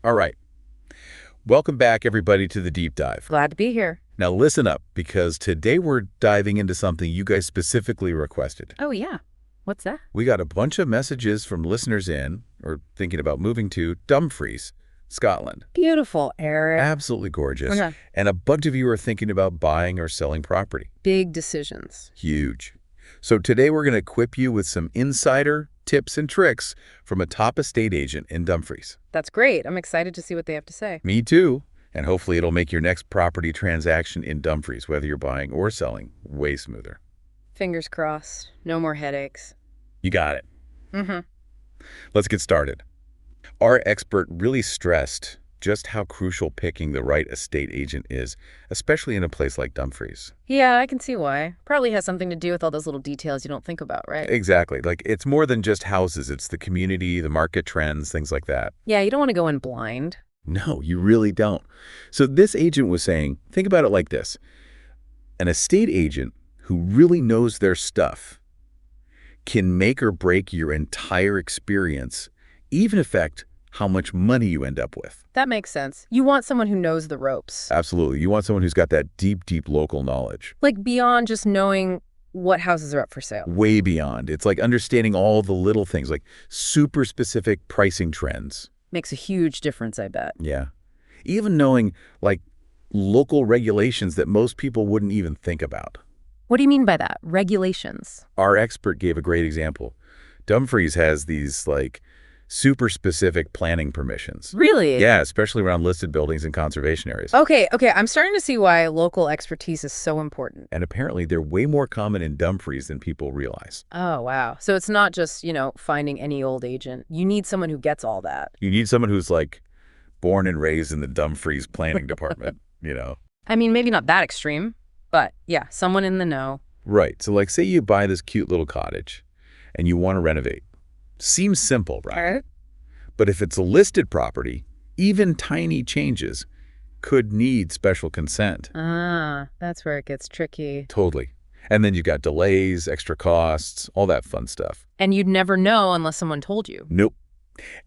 All right. Welcome back, everybody, to the deep dive. Glad to be here. Now, listen up, because today we're diving into something you guys specifically requested. Oh, yeah. What's that? We got a bunch of messages from listeners or thinking about moving to Dumfries, Scotland. Beautiful, Eric. Absolutely gorgeous. Okay. And a bunch of you are thinking about buying or selling property. Big decisions. Huge. So today we're going to equip you with some insider tips and tricks from a top estate agent in Dumfries. That's great. I'm excited to see what they have to say. Me too. And hopefully it'll make your next property transaction in Dumfries, whether you're buying or selling, way smoother. Fingers crossed. No more headaches. You got it. Mm-hmm. Let's get started. Our expert really stressed just how crucial picking the right estate agent is, especially in a place like Dumfries. Yeah, I can see why. Probably has something to do with all those little details you don't think about, right? Exactly. Like, it's more than just houses. It's the community, the market trends, things like that. Yeah, you don't want to go in blind. No, you really don't. So this agent was saying, think about it like this. An estate agent who really knows their stuff can make or break your entire experience, even affect how much money you end up with. That makes sense. You want someone who knows the ropes. Absolutely. You want someone who's got that deep, deep local knowledge. Like beyond just knowing what houses are up for sale. Way beyond. It's like understanding all the little things, like super specific pricing trends. Makes a huge difference, I bet. Yeah. Even knowing, like, local regulations that most people wouldn't even think about. What do you mean by that? Regulations? Our expert gave a great example. Dumfries has these, like, super specific planning permissions. Really? Yeah, especially around listed buildings and conservation areas. Okay. I'm starting to see why local expertise is so important. And apparently they're way more common in Dumfries than people realize. Oh, wow. So it's not just, finding any old agent. You need someone who gets all that. You need someone who's, like, born and raised in the Dumfries planning department, I mean, maybe not that extreme, but yeah, someone in the know. Right. So, like, say you buy this cute little cottage and you want to renovate. Seems simple, right? All right. But if it's a listed property, even tiny changes could need special consent. Ah, that's where it gets tricky. Totally. And then you've got delays, extra costs, all that fun stuff. And you'd never know unless someone told you. Nope.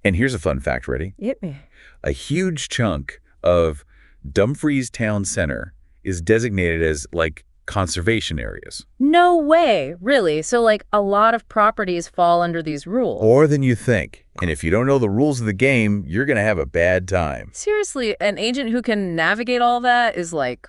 And here's a fun fact, ready? Hit me. A huge chunk of Dumfries Town Center is designated as, like, conservation areas. No way, really. So, like, a lot of properties fall under these rules. More than you think. And if you don't know the rules of the game, you're going to have a bad time. Seriously, an agent who can navigate all that is, like,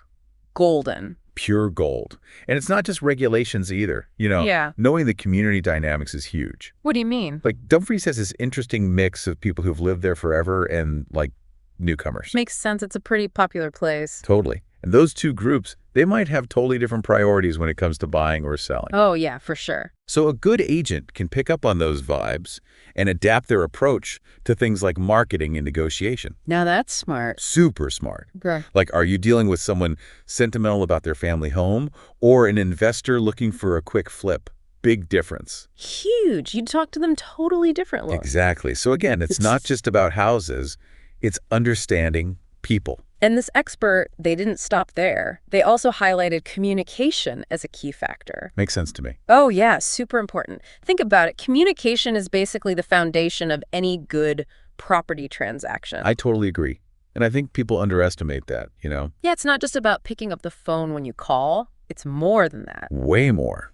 golden. Pure gold. And it's not just regulations either. Yeah. Knowing the community dynamics is huge. What do you mean? Like, Dumfries has this interesting mix of people who've lived there forever and, like, newcomers. Makes sense. It's a pretty popular place. Totally. And those two groups, they might have totally different priorities when it comes to buying or selling. Oh, yeah, for sure. So a good agent can pick up on those vibes and adapt their approach to things like marketing and negotiation. Now that's smart. Super smart. Okay. Like, are you dealing with someone sentimental about their family home or an investor looking for a quick flip? Big difference. Huge. You'd talk to them totally differently. Exactly. So again, it's not just about houses. It's understanding people. And this expert, they didn't stop there. They also highlighted communication as a key factor. Makes sense to me. Oh, yeah, super important. Think about it. Communication is basically the foundation of any good property transaction. I totally agree. And I think people underestimate that, Yeah, it's not just about picking up the phone when you call. It's more than that. Way more.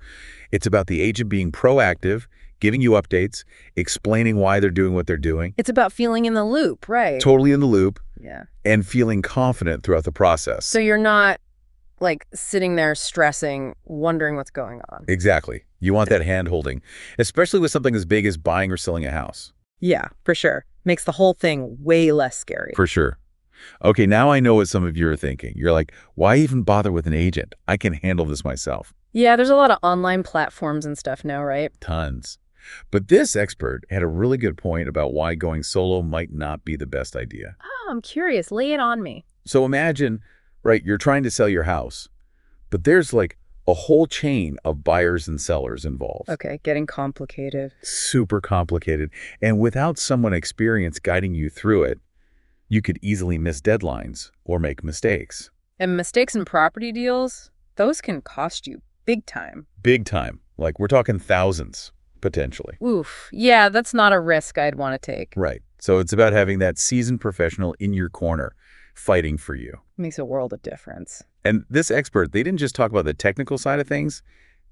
It's about the agent being proactive, giving you updates, explaining why they're doing what they're doing. It's about feeling in the loop, right? Totally in the loop. Yeah. And feeling confident throughout the process. So you're not, like, sitting there stressing, wondering what's going on. Exactly. You want that hand-holding, especially with something as big as buying or selling a house. Yeah, for sure. Makes the whole thing way less scary. For sure. Okay, now I know what some of you are thinking. You're like, why even bother with an agent? I can handle this myself. Yeah, there's a lot of online platforms and stuff now, right? Tons. But this expert had a really good point about why going solo might not be the best idea. Oh, I'm curious. Lay it on me. So imagine, right, you're trying to sell your house, but there's like a whole chain of buyers and sellers involved. Okay, getting complicated. Super complicated. And without someone experienced guiding you through it, you could easily miss deadlines or make mistakes. And mistakes in property deals, those can cost you big time. Big time. Like, we're talking thousands. potentially. Oof. Yeah, that's not a risk I'd want to take. Right. So it's about having that seasoned professional in your corner, fighting for you. Makes a world of difference. And this expert, they didn't just talk about the technical side of things.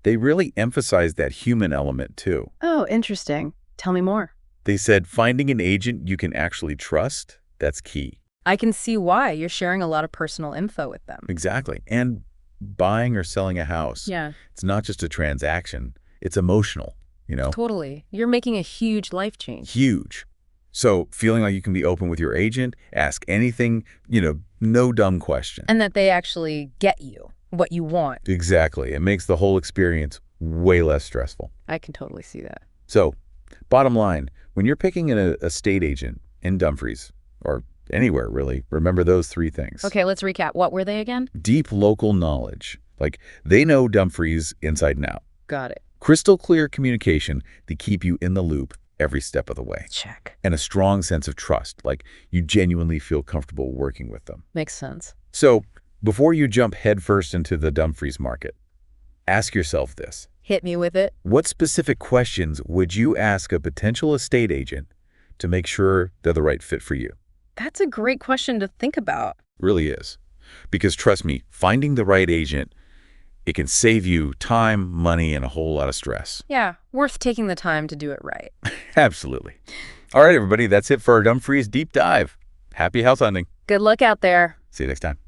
They really emphasized that human element, too. Oh, interesting. Tell me more. They said finding an agent you can actually trust, that's key. I can see why. You're sharing a lot of personal info with them. Exactly. And buying or selling a house, Yeah, it's not just a transaction. It's emotional, totally. You're making a huge life change. Huge. So feeling like you can be open with your agent, ask anything, no dumb question. And that they actually get you what you want. Exactly. It makes the whole experience way less stressful. I can totally see that. So, bottom line, when you're picking an estate agent in Dumfries, or anywhere really, remember those three things. Okay, let's recap. What were they again? Deep local knowledge. Like, they know Dumfries inside and out. Got it. Crystal clear communication to keep you in the loop every step of the way. Check. And a strong sense of trust, like you genuinely feel comfortable working with them. Makes sense. So, before you jump headfirst into the Dumfries market, ask yourself this. Hit me with it. What specific questions would you ask a potential estate agent to make sure they're the right fit for you? That's a great question to think about. Really is. Because trust me, finding the right agent, it can save you time, money, and a whole lot of stress. Yeah, worth taking the time to do it right. Absolutely. All right, everybody, that's it for our Dumfries Deep Dive. Happy house hunting. Good luck out there. See you next time.